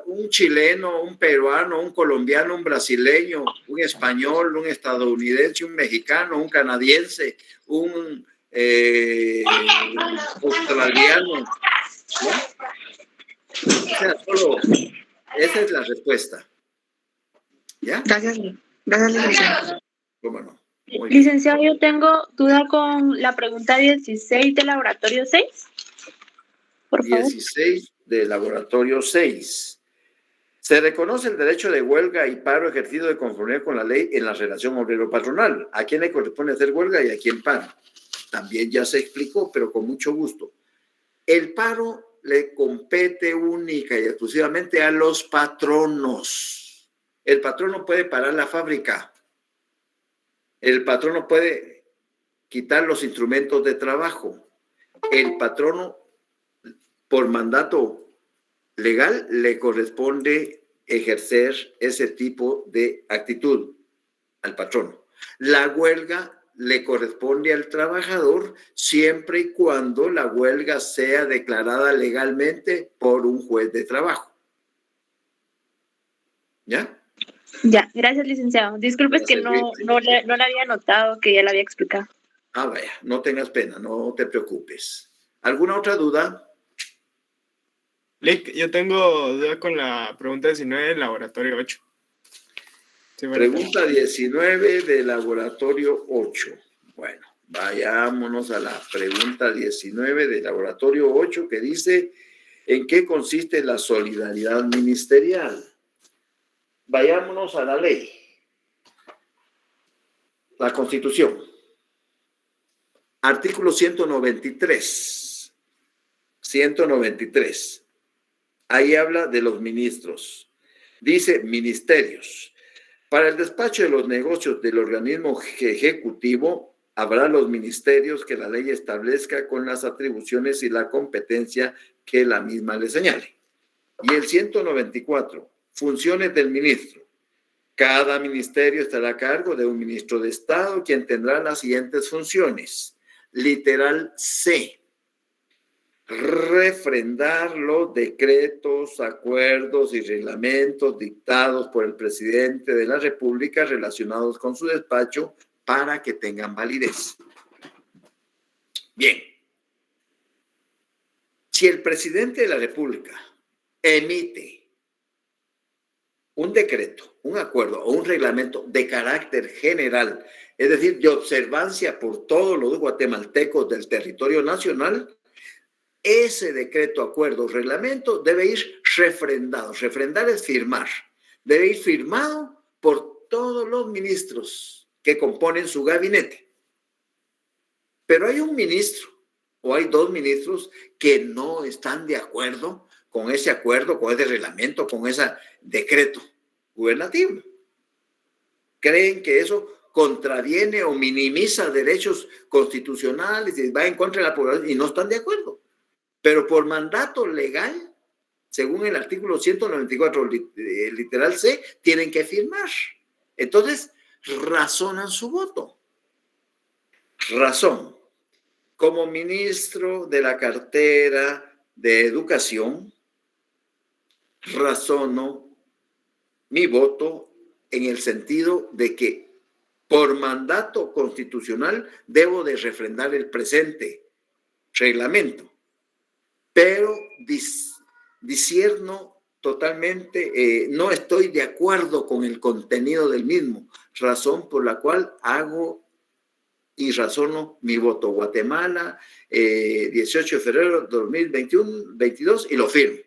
un chileno, un peruano, un colombiano, un brasileño, un español, un estadounidense, un mexicano, un canadiense, un australiano, ¿no? O sea, solo esa es la respuesta. ¿Ya? Gracias, licenciado. ¿Cómo no? Muy bien. Licenciado, yo tengo duda con la pregunta 16 del laboratorio 6. Por favor. 16 del laboratorio 6. Se reconoce el derecho de huelga y paro ejercido de conformidad con la ley en la relación obrero-patronal. ¿A quién le corresponde hacer huelga y a quién paro? También ya se explicó, pero con mucho gusto. El paro le compete única y exclusivamente a los patronos. El patrono puede parar la fábrica. El patrono puede quitar los instrumentos de trabajo. El patrono, por mandato legal, le corresponde ejercer ese tipo de actitud al patrono. La huelga le corresponde al trabajador siempre y cuando la huelga sea declarada legalmente por un juez de trabajo. ¿Ya? Ya, gracias, licenciado. Disculpe, es que no le había notado que ya le había explicado. Ah, vaya, no tengas pena, no te preocupes. ¿Alguna otra duda? Lick, yo tengo duda con la pregunta 19 del laboratorio 8. Sí, Pregunta 19 del laboratorio 8. Bueno, vayámonos a la pregunta 19 del laboratorio 8 que dice: ¿en qué consiste la solidaridad ministerial? Vayámonos a la ley. La Constitución. Artículo 193. 193. Ahí habla de los ministros. Dice ministerios. Para el despacho de los negocios del organismo ejecutivo, habrá los ministerios que la ley establezca con las atribuciones y la competencia que la misma le señale. Y el 194. Funciones del ministro. Cada ministerio estará a cargo de un ministro de Estado, quien tendrá las siguientes funciones. Literal C. Refrendar los decretos, acuerdos y reglamentos dictados por el presidente de la República relacionados con su despacho para que tengan validez. Bien. Si el presidente de la República emite un decreto, un acuerdo o un reglamento de carácter general, es decir, de observancia por todos los guatemaltecos del territorio nacional, ese decreto, acuerdo o reglamento debe ir refrendado. Refrendar es firmar. Debe ir firmado por todos los ministros que componen su gabinete. Pero hay un ministro o hay dos ministros que no están de acuerdo con ese acuerdo, con ese reglamento, con ese decreto gubernativo. Creen que eso contraviene o minimiza derechos constitucionales y va en contra de la población y no están de acuerdo. Pero por mandato legal, según el artículo 194, literal C, tienen que firmar. Entonces, razonan su voto. Razón. Como ministro de la cartera de Educación, razono mi voto en el sentido de que por mandato constitucional debo de refrendar el presente reglamento, pero discierno totalmente, no estoy de acuerdo con el contenido del mismo, razón por la cual hago y razono mi voto. Guatemala, 18 de febrero de 2022, y lo firmo.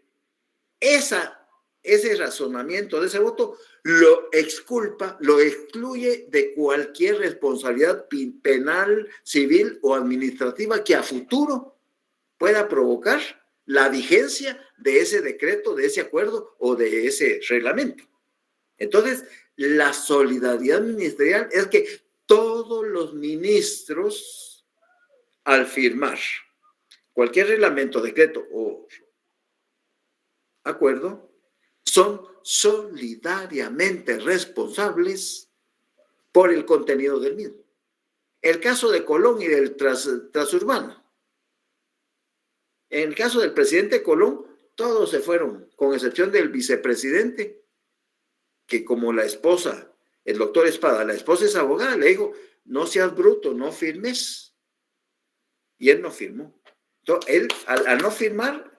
Ese razonamiento de ese voto lo exculpa, lo excluye de cualquier responsabilidad penal, civil o administrativa que a futuro pueda provocar la vigencia de ese decreto, de ese acuerdo o de ese reglamento. Entonces, la solidaridad ministerial es que todos los ministros, al firmar cualquier reglamento, decreto o acuerdo, son solidariamente responsables por el contenido del mismo. El caso de Colón y del transurbano. En el caso del presidente Colón, todos se fueron, con excepción del vicepresidente, que como la esposa, el doctor Espada, la esposa es abogada, le dijo, no seas bruto, no firmes. Y él no firmó. Entonces, él, al no firmar,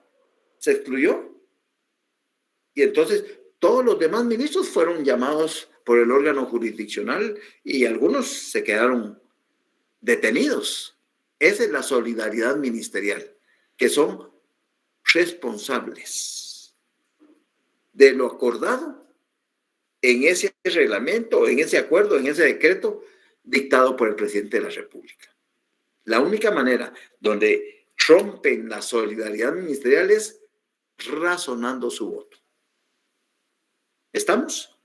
se excluyó. Y entonces, todos los demás ministros fueron llamados por el órgano jurisdiccional y algunos se quedaron detenidos. Esa es la solidaridad ministerial, que son responsables de lo acordado en ese reglamento, en ese acuerdo, en ese decreto dictado por el presidente de la República. La única manera donde rompen la solidaridad ministerial es razonando su voto. ¿Estamos?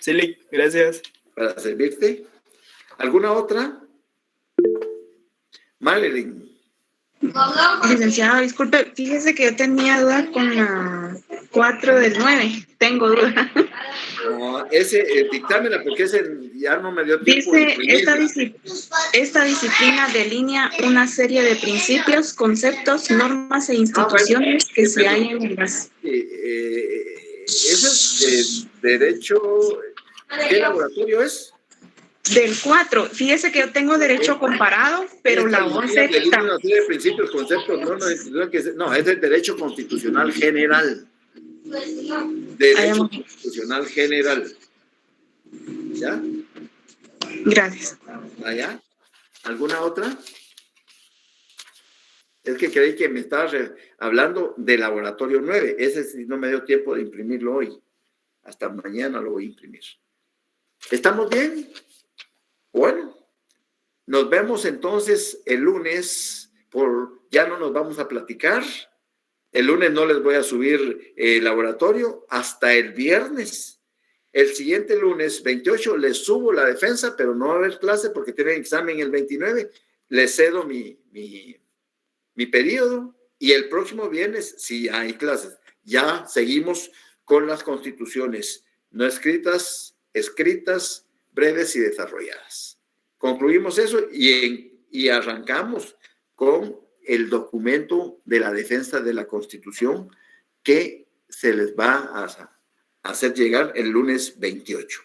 Sí, gracias. Para servirte. ¿Alguna otra? Marilyn. Licenciado, disculpe, fíjese que yo tenía duda con la 4 del 9. Tengo duda. No, ese dictámela porque ese ya no me dio tiempo. Dice, esta disciplina delinea una serie de principios, conceptos, normas e instituciones que se hallan en las... Ese es derecho... ¿Qué laboratorio es? Del 4. Fíjese que yo tengo derecho comparado, pero la 11... Una serie de principios, conceptos, no, es el derecho constitucional general. Derecho constitucional general. ¿Ya? Gracias. ¿Allá? ¿Alguna otra? Es que creí que me estabas hablando del laboratorio 9. Ese sí no me dio tiempo de imprimirlo hoy. Hasta mañana lo voy a imprimir. ¿Estamos bien? Bueno, nos vemos entonces el lunes. Ya no nos vamos a platicar. El lunes no les voy a subir el laboratorio hasta el viernes. El siguiente lunes, 28, les subo la defensa, pero no va a haber clase porque tienen examen el 29. Les cedo mi periodo y el próximo viernes sí hay clases. Ya seguimos con las constituciones no escritas, escritas, breves y desarrolladas. Concluimos eso y arrancamos con el documento de la defensa de la Constitución que se les va a hacer llegar el lunes 28.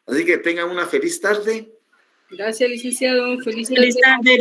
Así que tengan una feliz tarde. Gracias, licenciado. Feliz tarde.